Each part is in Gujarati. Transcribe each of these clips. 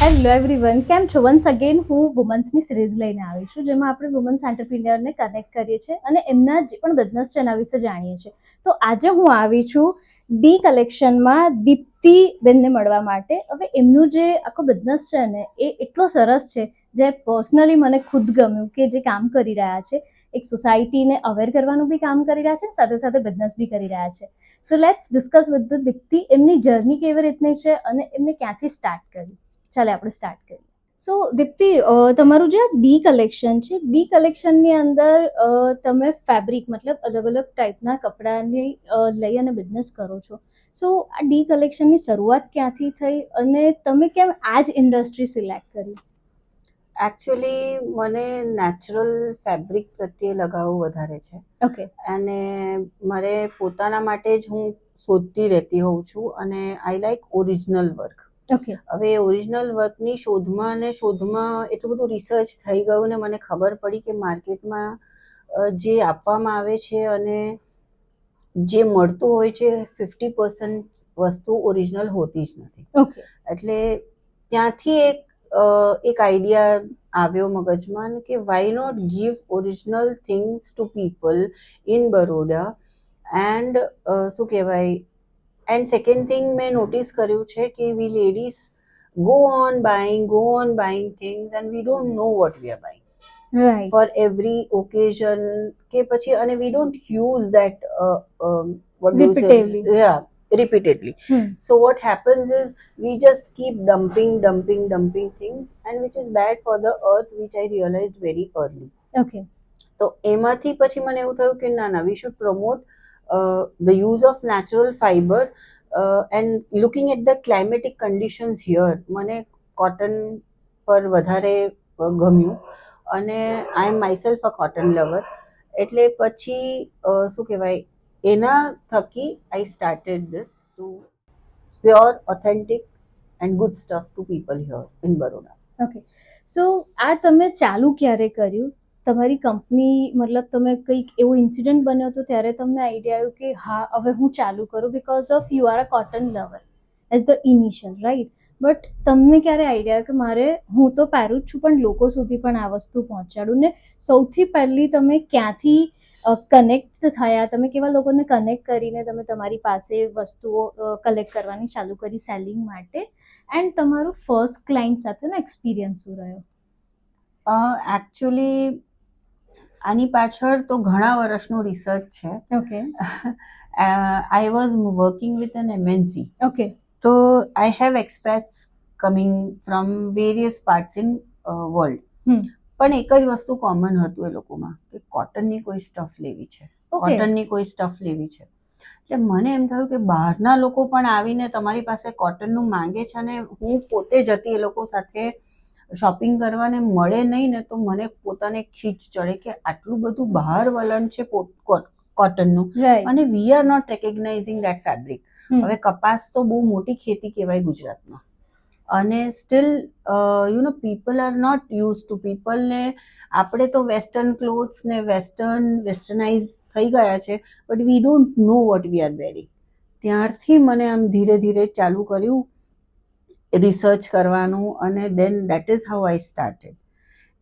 હેલો એવરીવન, કેમ છો? વન્સ અગેન હું વુમન્સની સિરીઝ લઈને આવી છું, જેમાં આપણે વુમન્સ એન્ટરપ્રિન્યોરને કનેક્ટ કરીએ છીએ અને એમના જે પણ બિઝનેસ છે એના વિશે જાણીએ છીએ. તો આજે હું આવી છું ડી કલેક્શનમાં દીપ્તિ બેનને મળવા માટે. હવે એમનું જે આખો બિઝનેસ છે ને એ એટલો સરસ છે, જે પર્સનલી મને ખુદ ગમ્યું કે જે કામ કરી રહ્યા છે, એક સોસાયટીને અવેર કરવાનું બી કામ કરી રહ્યા છે, સાથે સાથે બિઝનેસ બી કરી રહ્યા છે. So let's discuss with the Deepti, એમની જર્ની કેવી રીતની છે અને એમને ક્યાંથી સ્ટાર્ટ કરી. ચાલે આપણે સ્ટાર્ટ કરીએ. સો દીપ્તિ, તમારું જે ડી કલેક્શન છે, ડી કલેક્શનની અંદર તમે ફેબ્રિક મતલબ અલગ અલગ ટાઈપના કપડાની લઈ અને બિઝનેસ કરો છો. સો આ ડી કલેક્શનની શરૂઆત ક્યાંથી થઈ અને તમે કેમ આ જ ઇન્ડસ્ટ્રી સિલેક્ટ કરી? એકચ્યુઅલી મને નેચરલ ફેબ્રિક પ્રત્યે લગાવ વધારે છે. ઓકે. અને મારે પોતાના માટે જ હું શોધતી રહેતી હોઉં છું અને I like original work. Okay. હવે ઓરિજિનલ વર્કની શોધમાં એટલું બધું રિસર્ચ થઈ ગયું ને મને ખબર પડી કે માર્કેટમાં જે આપવામાં આવે છે અને જે મળતું હોય છે 50% વસ્તુ ઓરિજિનલ હોતી જ નથી. ઓકે. એટલે ત્યાંથી એક આઈડિયા આવ્યો મગજમાં કે why not give original things to people in Baroda. And શું કહેવાય, એન્ડ સેકન્ડ થિંગ મેં નોટિસ કર્યું છે કે we ladies go on buying things and we don't know what we are buying. Right. For every occasion કે પછી અને we don't use that what do you say? Repeatedly. Yeah, repeatedly. So what happens is we just keep dumping things, and which is bad for the earth, which I realized very early. Okay. તો એમાંથી પછી મને એવું થયું કે ના, we should promote the use of natural fiber and looking at the climatic conditions here. મને કોટન પર વધારે ગમ્યું અને I am myself a cotton lover. એટલે પછી શું કહેવાય, એના થકી I started this to pure authentic and good stuff to people here in Baroda. Okay. So આ તમે ચાલુ ક્યારે કર્યું? તમારી કંપની મતલબ તમે કંઈક એવો ઇન્સિડન્ટ બન્યો હતો ત્યારે તમને આઈડિયા આવ્યો કે હા હવે હું ચાલુ કરું, because of you are a cotton lover as the initial, right? But તમને ક્યારે આઈડિયા આવ્યો કે મારે, હું તો પહેરું જ છું પણ લોકો સુધી પણ આ વસ્તુ પહોંચાડું? ને સૌથી પહેલી તમે ક્યાંથી કનેક્ટ થયા? તમે કેવા લોકોને કનેક્ટ કરીને તમે તમારી પાસે વસ્તુઓ કલેક્ટ કરવાની ચાલુ કરી સેલિંગ માટે? એન્ડ તમારું ફર્સ્ટ ક્લાયન્ટ સાથેનો એક્સપિરિયન્સ શું રહ્યો? એકચ્યુઅલી આની પાછળ તો ઘણા વર્ષનું રિસર્ચ છે. Okay. I was working with an MNC. Okay. તો I have expats coming from various parts in world. પણ એક જ વસ્તુ કોમન હતું એ લોકોમાં કે કોટનની કોઈ સ્ટફ લેવી છે, કોટનની કોઈ સ્ટફ લેવી છે. એટલે મને એમ થયું કે બહારના લોકો પણ આવીને તમારી પાસે કોટનનું માંગે છે અને હું પોતે જતી એ લોકો સાથે શોપિંગ કરવાને મળે નહીં ને તો મને પોતાને ખીચ ચડે કે આટલું બધું બહાર વલણ છે કોટનનું અને we are not recognising that fabric. હવે કપાસ તો બહુ મોટી ખેતી કહેવાય ગુજરાતમાં અને still people are not use to. પીપલને આપણે તો વેસ્ટર્ન ક્લોથ્સ ને વેસ્ટર્નાઇઝ થઈ ગયા છે, but we don't know what we are wearing. ત્યારથી મને આમ ધીરે ધીરે ચાલુ કર્યું રિસર્ચ કરવાનું અને then that is how I started.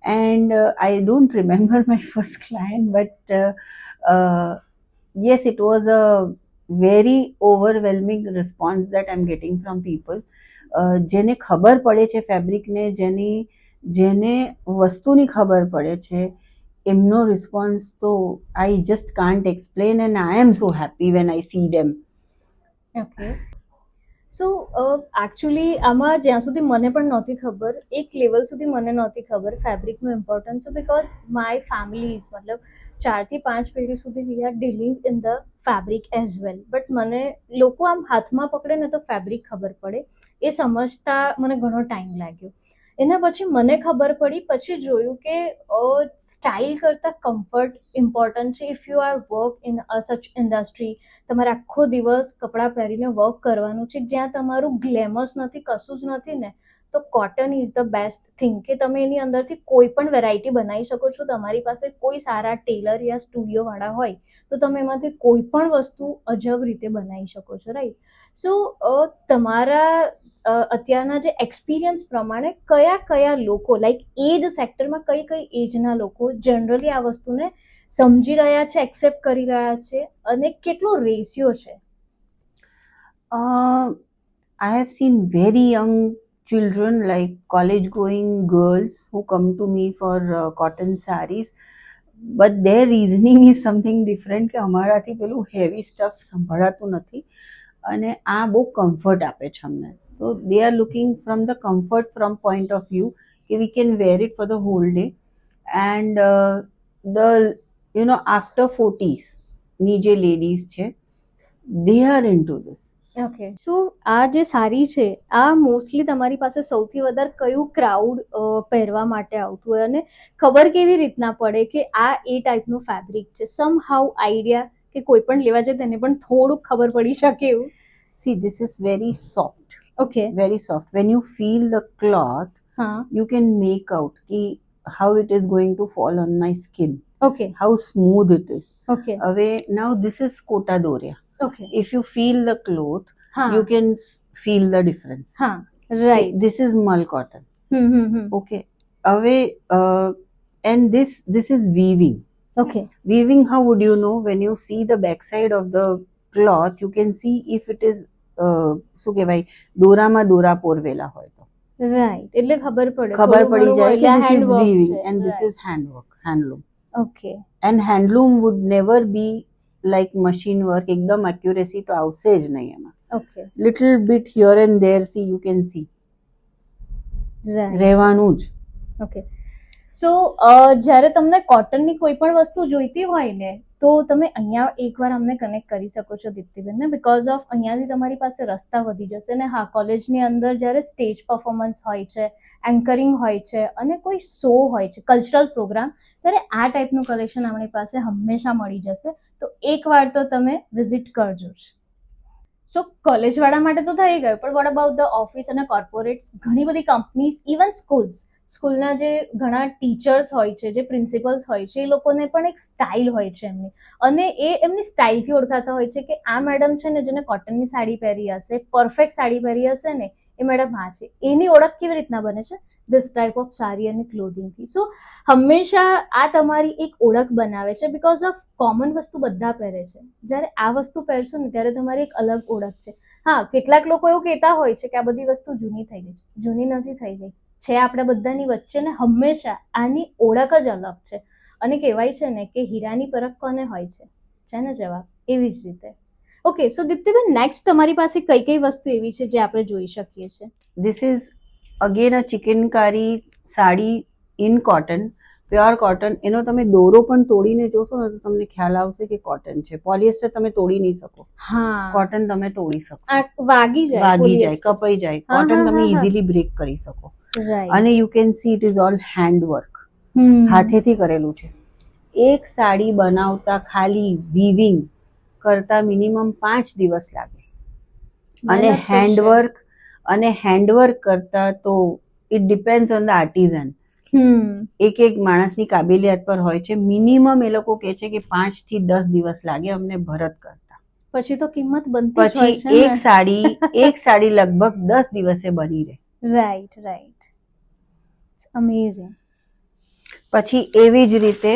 And I don't remember my first client, but yes, it was a very overwhelming response that I'm getting from people. જેને ખબર પડે છે ફેબ્રિકને, જેને વસ્તુની ખબર પડે છે, એમનો રિસ્પોન્સ તો I just can't explain and I am so happy when I see them. Okay. So actually આમાં જ્યાં સુધી મને પણ નહોતી ખબર, એક લેવલ સુધી મને નહોતી ખબર ફેબ્રિકનું ઇમ્પોર્ટન્સ, બિકોઝ માય ફેમિલીઝ મતલબ 4 થી 5 પેઢી સુધી we are dealing in the fabric as well. But મને લોકો આમ હાથમાં પકડે ને તો ફેબ્રિક ખબર પડે, એ સમજતા મને ઘણો ટાઈમ લાગ્યો. એના પછી મને ખબર પડી, પછી જોયું કે સ્ટાઇલ કરતાં કમ્ફર્ટ ઇમ્પોર્ટન્ટ છે. If you are work in a such industry, તમારે આખો દિવસ કપડાં પહેરીને વર્ક કરવાનું છે, જ્યાં તમારું ગ્લેમર્સ નથી, કશું જ નથી ને, તો cotton is the best thing કે તમે એની અંદરથી કોઈ પણ વેરાયટી બનાવી શકો છો. તમારી પાસે કોઈ સારા ટેલર યા સ્ટુડિયોવાળા હોય તો તમે એમાંથી કોઈ પણ વસ્તુ અજબ રીતે બનાવી શકો છો, રાઈટ? સો તમારા અત્યારના જે એક્સપિરિયન્સ પ્રમાણે કયા કયા લોકો લાઈક એજ સેક્ટરમાં કઈ કઈ એજના લોકો જનરલી આ વસ્તુને સમજી રહ્યા છે, એક્સેપ્ટ કરી રહ્યા છે, અને કેટલો રેશિયો છે? I have seen very young children, like college going girls, who come to me for cotton sarees, but their reasoning is something different, કે અમારાથી પેલું heavy stuff સંભળાતું નથી અને આ બહુ કમ્ફર્ટ આપે છે અમને. So they are looking from the comfort from point of view કે we can wear it for the whole day, and the after 40s ની જે ladies છે, they are into this. Okay, so આ જે સાડી છે આ મોસ્ટલી તમારી પાસે સૌથી વધારે કયું ક્રાઉડ પહેરવા માટે આવતું હોય, અને ખબર કેવી રીતના પડે કે આ એ ટાઈપનું ફેબ્રિક છે? સમ હાઉ આઈડિયા કે કોઈ પણ લેવા જાય તેને પણ થોડુંક ખબર પડી શકે એવું? See, this is very soft. Okay. Very soft. When you feel the cloth, you can make out how it is going to fall on my skin. Okay. How smooth it is. Okay. Now this is Kota Doria. Okay. If you feel the cloth, you can feel the difference. Right. This is Mal cotton. Okay. And this is weaving. Okay. Weaving, how would you know? When you see the backside of the cloth, you can see if it is શું કહેવાય, દોરામાં દોરા પોરવેલા હોય તો. રાઈટ, એટલે ખબર પડી જાય કે this is weaving and this is handwork, handloom. Okay. And handloom would never be like machine work. એકદમ accuracy તો આવશે જ નહીં એમાં. Okay. Little bit here and there, see, you can see. Right. રહેવાનું જ. Okay. સો જ્યારે તમને કોટનની કોઈ પણ વસ્તુ જોઈતી હોય ને તો તમે અહીંયા એકવાર અમને કનેક્ટ કરી શકો છો દીપ્તિબેનને, બિકોઝ ઓફ અહીંયાથી તમારી પાસે રસ્તા વધી જશે. ને હા, કોલેજની અંદર જ્યારે સ્ટેજ પરફોર્મન્સ હોય છે, એન્કરિંગ હોય છે અને કોઈ શો હોય છે, કલ્ચરલ પ્રોગ્રામ, ત્યારે આ ટાઈપનું કલેક્શન આપણી પાસે હંમેશા મળી જશે. તો એકવાર તો તમે વિઝિટ કરજો જ. સો કોલેજવાળા માટે તો થઈ ગયું, પણ વોટ અબાઉટ ધ ઓફિસ અને કોર્પોરેટ્સ? ઘણી બધી કંપનીઝ, ઇવન સ્કૂલના જે ઘણા ટીચર્સ હોય છે, જે પ્રિન્સિપલ્સ હોય છે, એ લોકોને પણ એક સ્ટાઇલ હોય છે એમની, અને એ એમની સ્ટાઇલથી ઓળખાતા હોય છે કે આ મેડમ છે ને જેને કોટનની સાડી પહેરી હશે, પરફેક્ટ સાડી પહેરી હશે ને, એ મેડમ હા છે. એની ઓળખ કેવી રીતના બને છે? ધીસ ટાઈપ ઓફ સાડી અને ક્લોથિંગથી. સો હંમેશા આ તમારી એક ઓળખ બનાવે છે, બિકોઝ ઓફ કોમન વસ્તુ બધા પહેરે છે. જ્યારે આ વસ્તુ પહેરશો ને ત્યારે તમારી એક અલગ ઓળખ છે. હા, કેટલાક લોકો એવું કહેતા હોય છે કે આ બધી વસ્તુ જૂની થઈ ગઈ. જૂની નથી થઈ ગઈ, છે આપણા બધાની વચ્ચે ને હંમેશા આની ઓળખ જ અલગ છે. અને કહેવાય છે ને કે હીરાની પરખ કોને હોય છે ને જવાબ એવી જ રીતે. ઓકે, સો દીપ્તિબેન, નેક્સ્ટ તમારી પાસે કઈ કઈ વસ્તુ એવી છે જે આપણે જોઈ શકીએ છીએ? This is again a chikankari sari in cotton, pure cotton. એનો તમે દોરો પણ તોડીને જોશો ને તો તમને ખ્યાલ આવશે કે કોટન છે. પોલિએસ્ટર તમે તોડી નહીં શકો. હા, કોટન તમે તોડી શકો. વાગી જાય, કપાઈ જાય. કોટન તમે ઇઝીલી બ્રેક કરી શકો. અને you can see it is all handwork, હાથેથી કરેલું છે. એક સાડી બનાવતા ખાલી વીવિંગ કરતા મિનિમમ 5 દિવસ લાગે, અને હેન્ડવર્ક કરતા તો it depends on the artisan. એક માણસની કાબેલિયત પર હોય છે. મિનિમમ એ લોકો કહે છે કે 5 થી 10 દિવસ લાગે અમને ભરત કરતા. પછી તો કિંમત બનતી જ હોય છે. પછી એક સાડી લગભગ 10 દિવસે બની રહે. રાઈટ. અમેઝિંગ. પછી એવી જ રીતે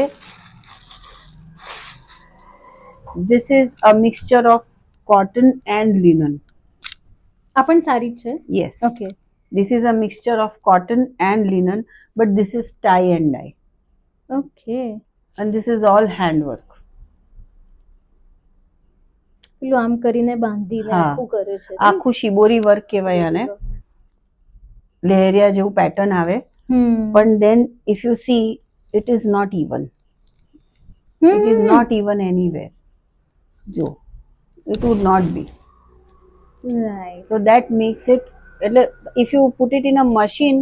this is a mixture of cotton and linen. આ પણ સારી છે. Yes. Okay. This is a mixture of cotton and linen, but this is tie and dye. Okay. And this is all handwork. પેલું આમ કરીને બાંધીને આખું કરે છે. આખું શિબોરી વર્ક કહેવાય આને. લહેરિયા જેવું પેટર્ન આવે. પણ then if you see, it is not even. It is not even anywhere. જો, it would not be. Right. So that makes it, if you put it in a machine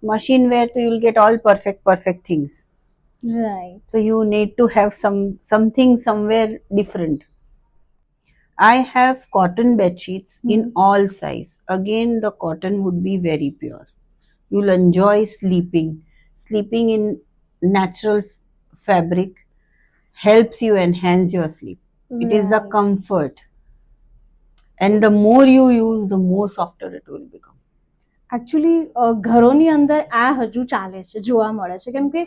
where so you'll get all perfect things. Right. So you need to have something somewhere different. I have cotton bed sheets in all size. Again, the cotton would be very pure. You'll enjoy sleeping in natural fabric helps you enhance your sleep. It is the comfort. and the more you use, the more softer it will become. Actually ઘરોની અંદર આ હજુ ચાલે છે, જોવા મળે છે, કેમ કે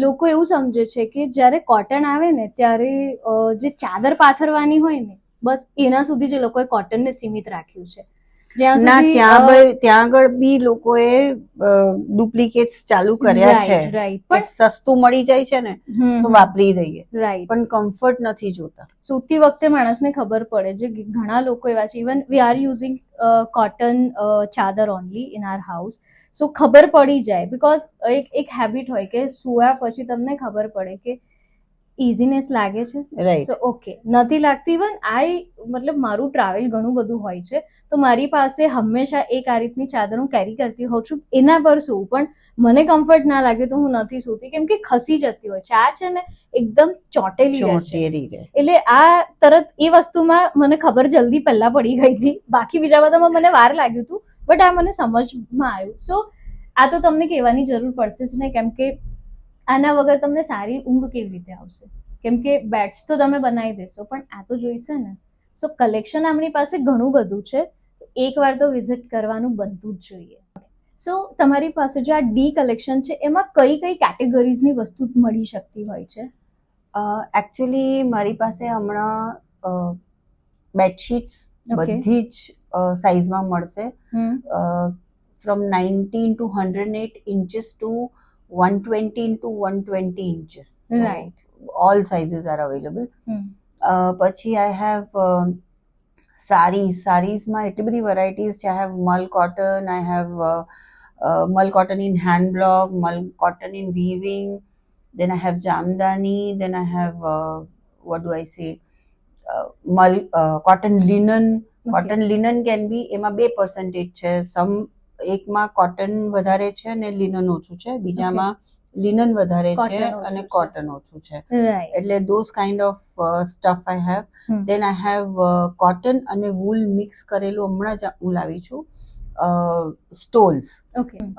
લોકો એવું સમજે છે કે જ્યારે કોટન આવે ને ત્યારે જે ચાદર પાથરવાની હોય ને બસ એના સુધી જ લોકોએ કોટનને સીમિત રાખ્યું છે. જ્યાં ના, સુધી ત્યાં આગળ બી લોકોએ ડુપ્લિકેટ્સ ચાલુ કર્યા છે. રાઈટ, પણ સસ્તું મળી જાય છે ને તો વાપરી દઈએ, રાઈટ, પણ કમ્ફર્ટ નથી જોતા. સૂતી વખતે માણસને ખબર પડે છે. ઘણા લોકો એવા છે, even we are using cotton ચાદર ઓનલી ઇન આર હાઉસ, સો ખબર પડી જાય, બીકોઝ એક હેબિટ હોય કે સુયા પછી તમને ખબર પડે કે ઇઝીનેસ લાગે છે, રાઈટ. સો ઓકે નથી લાગતી. ઇવન મતલબ મારું ટ્રાવેલ ઘણું બધું હોય છે, તો મારી પાસે હંમેશા એક આ રીતની ચાદર હું કેરી કરતી હોઉં છું, એના પર શું પણ મને કમ્ફર્ટ ના લાગે તો હું નથી સૂતી, કેમ કે ખસી જતી હોય છે. આ છે ને એકદમ ચોટેલી રહે છે, એટલે આ તરત એ વસ્તુમાં મને ખબર જલ્દી પહેલા પડી ગઈ હતી, બાકી બીજા બધામાં મને વાર લાગ્યું હતું, બટ આ મને સમજમાં આવ્યું. સો આ તો તમને કહેવાની જરૂર પડશે જ ને, કેમ કે આના વગર તમને સારી ઊંઘ કેવી રીતે આવશે, કેમ કે બેડ્સ તો તમે બનાવી દેશો પણ આ તો જોઈશે ને. સો કલેક્શન આપણી પાસે ઘણું બધું છે, એકવાર તો વિઝિટ કરવાનું બનતું જ જોઈએ. સો તમારી પાસે જે આ ડી કલેક્શન છે એમાં કઈ કઈ કેટેગરીઝની વસ્તુ મળી શકતી હોય છે? એકચ્યુઅલી મારી પાસે હમણાં બેડશીટ્સ બધી જ સાઇઝમાં મળશે, from 19 to 108 inches to 120 into 120 inches. So Right. all sizes are available. પછી I have sareesમાં એટલી બધી varieties છે. I have mull cotton, I have mull cotton in hand block, mull cotton in weaving, then I have jamdani, then I have what do I say, mull cotton linen. Cotton linen can be, એમાં 2% છે, એકમાં કોટન વધારે છે ને લિનન ઓછું છે, બીજામાં લિનન વધારે છે અને કોટન ઓછું છે, એટલે those kind of stuff I have. Then I have cotton અને wool mix કરેલું હમણાં જ હું લાવી છું, stoles.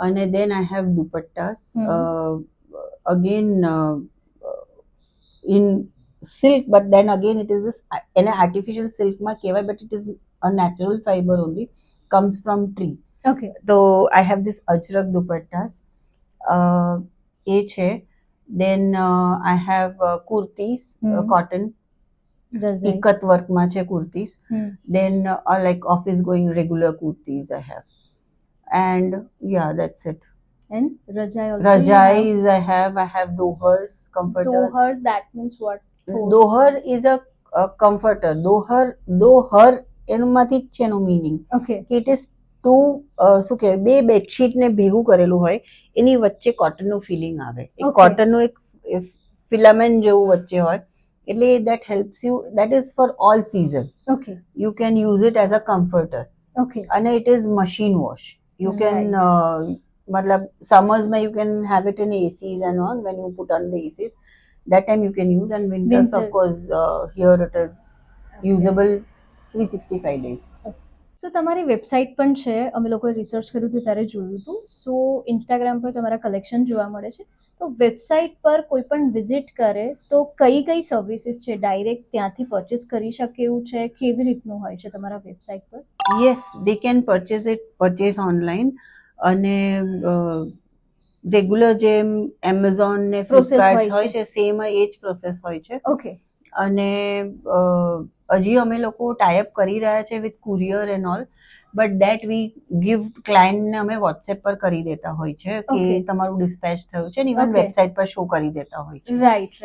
અને then I have dupattas, again in silk, but then again it is this, એને artificial silk માં કહેવાય, but it is a natural fiber only, comes from tree. તો I have this ajrak dupattas, એ છે. Then I have kurtis, cotton, ikat workમાં છે kurtis. Then like office going regular kurtis I have, and yeah, that's it. And rajai also? Rajais I have dohars, comforters. Dohars, that means what? Dohar is a comforter. Dohar એમાંથી જ છે એનું meaning. Okay. It is શું કહેવાય, બે બેડશીટ ને ભેગું કરેલું હોય, એની વચ્ચે કોટનનું ફિલિંગ આવે, એક કોટનનું એક ફિલામેન્ટ જેવું વચ્ચે હોય, એટલે that helps you, that is for all season. Okay. You can use it as a comforter. Okay. અને it is machine wash. You can મતલબ summers you can have it in ACs and on, when you put on the ACs, that time you can use, and winters of course here it is usable 365 days. સો તમારી વેબસાઇટ પણ છે, અમે લોકોએ રિસર્ચ કર્યું હતું ત્યારે જોયું હતું. સો ઇન્સ્ટાગ્રામ પર તમારા કલેક્શન જોવા મળે છે, તો વેબસાઇટ પર કોઈ પણ વિઝિટ કરે તો કઈ કઈ સર્વિસીસ છે, ડાયરેક્ટ ત્યાંથી પરચેસ કરી શકે એવું છે, કેવી રીતનું હોય છે તમારા વેબસાઇટ પર? Yes, they can purchase online, અને રેગ્યુલર જેમ એમેઝોન ને ફ્લિપકાર્ટ હોય છે સેમ એ જ પ્રોસેસ હોય છે. ઓકે. અને હજી અમે લોકો ટાઈઅપ કરી રહ્યા છે with courier and all, but that we give ક્લાયન્ટને અમે વોટ્સએપ પર કરી દેતા હોય છે કે તમારું ડિસ્પેચ થયું છે, ઇવન વેબસાઇટ પર શો કરી દેતા હોય છે. Right.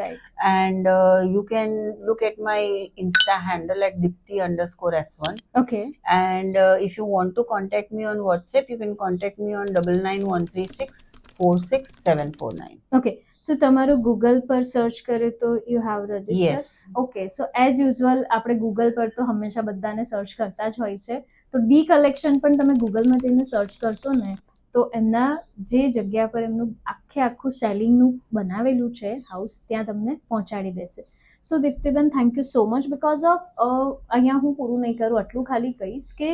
And you can look at my insta handle at Dipti_S1. Okay. And if you want to contact me on WhatsApp, you can contact me on 9913646749. Okay. સો તમારું ગૂગલ પર સર્ચ કરે તો you have register? Yes. Okay. So as usual આપણે ગૂગલ પર તો હંમેશા બધાને સર્ચ કરતા જ હોય છે, તો ડી કલેક્શન પણ તમે ગૂગલમાં જઈને સર્ચ કરશો ને તો એમના જે જગ્યા પર એમનું આખું સેલિંગનું બનાવેલું છે હાઉસ, ત્યાં તમને પહોંચાડી દેશે. So Diptiben, thank you so much, because of અહીંયા હું પૂરું નહીં કરું, આટલું ખાલી કહીશ કે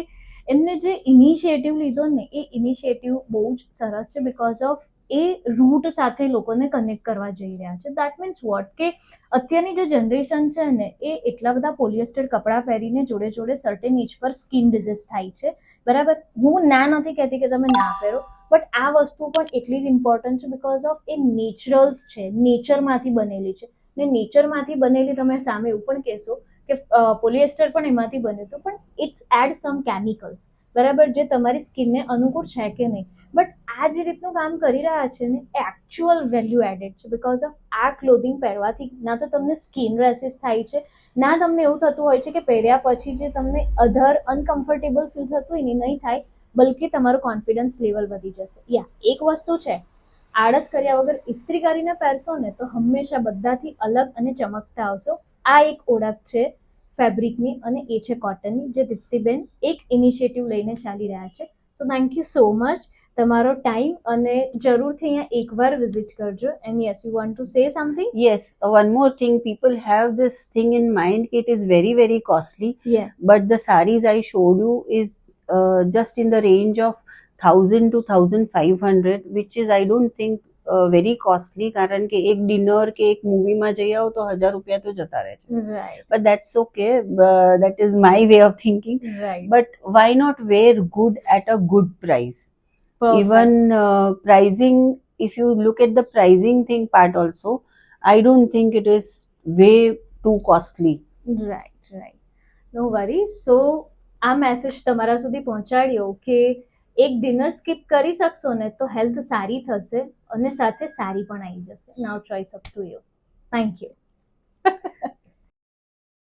એમને જે ઇનિશિયેટિવ લીધો ને એ ઇનિશિયેટિવ બહુ જ સરસ છે, બિકોઝ ઓફ એ રૂટ સાથે લોકોને કનેક્ટ કરવા જઈ રહ્યા છે. દેટ મીન્સ વોટ કે અત્યારની જે જનરેશન છે ને એ એટલા બધા પોલિએસ્ટર કપડાં પહેરીને જોડે જોડે સર્ટેન એજ પર સ્કિન ડિઝીઝ થાય છે. બરાબર, હું ના નથી કહેતી કે તમે ના પહેરો, બટ આ વસ્તુ પણ એટલી જ ઇમ્પોર્ટન્ટ છે બિકોઝ ઓફ એ નેચરલ્સ છે, નેચરમાંથી બનેલી છે. ને નેચરમાંથી બનેલી તમે સામે એવું પણ કહેશો કે પોલિએસ્ટર પણ એમાંથી બને તો પણ ઇટ્સ એડ સમ કેમિકલ્સ, બરાબર, જે તમારી સ્કિનને અનુકૂળ છે કે નહીં. બટ આ જે રીતનું કામ કરી રહ્યા છે ને એ એકચ્યુઅલ વેલ્યુ એડેડ છે બિકોઝ ઓફ આ ક્લોધિંગ પહેરવાથી ના તો તમને સ્કિન રેસિસ થાય છે, ના તમને એવું થતું હોય છે કે પહેર્યા પછી જે તમને અધર અનકમ્ફર્ટેબલ ફીલ થતું હોય ને નહીં થાય, બલકે તમારું કોન્ફિડન્સ લેવલ વધી જશે. એક વસ્તુ છે, આળસ કર્યા વગર ઇસ્ત્રી કરીને પહેરશો ને તો હંમેશા બધાથી અલગ અને ચમકતા આવશો. આ એક ઓળખ છે ફેબ્રિકની અને એ છે કોટનની, જે દીપ્તિબેન એક ઇનિશિયેટિવ લઈને ચાલી રહ્યા છે. So thank you so much તમારો ટાઈમ, અને જરૂરથી અહીંયા એકવાર વિઝિટ કરજો. And yes, you want to say something? Yes, one more thing, people have this thing in mind, it is very, very costly. Yeah. But the saris I showed you is just in the range of 1000 to 1500, which is I don't think very costly, કારણ કે એક ડિનર કે એક મૂવીમાં જઈ આવો તો 1000 રૂપિયા તો જતા રહે છે. Right. But that's okay, that is my way of thinking. Right. But why not wear good at a good price? Perfect. Even pricing, if you look at the pricing thing part also, I don't think it is way too costly. Right. No worry. So આ મેસેજ તમારા સુધી પહોંચાડ્યો કે એક ડિનર સ્કીપ કરી શકશો ને તો હેલ્થ સારી થશે અને સાથે સારી પણ આવી જશે. Now choice up to you. Thank you.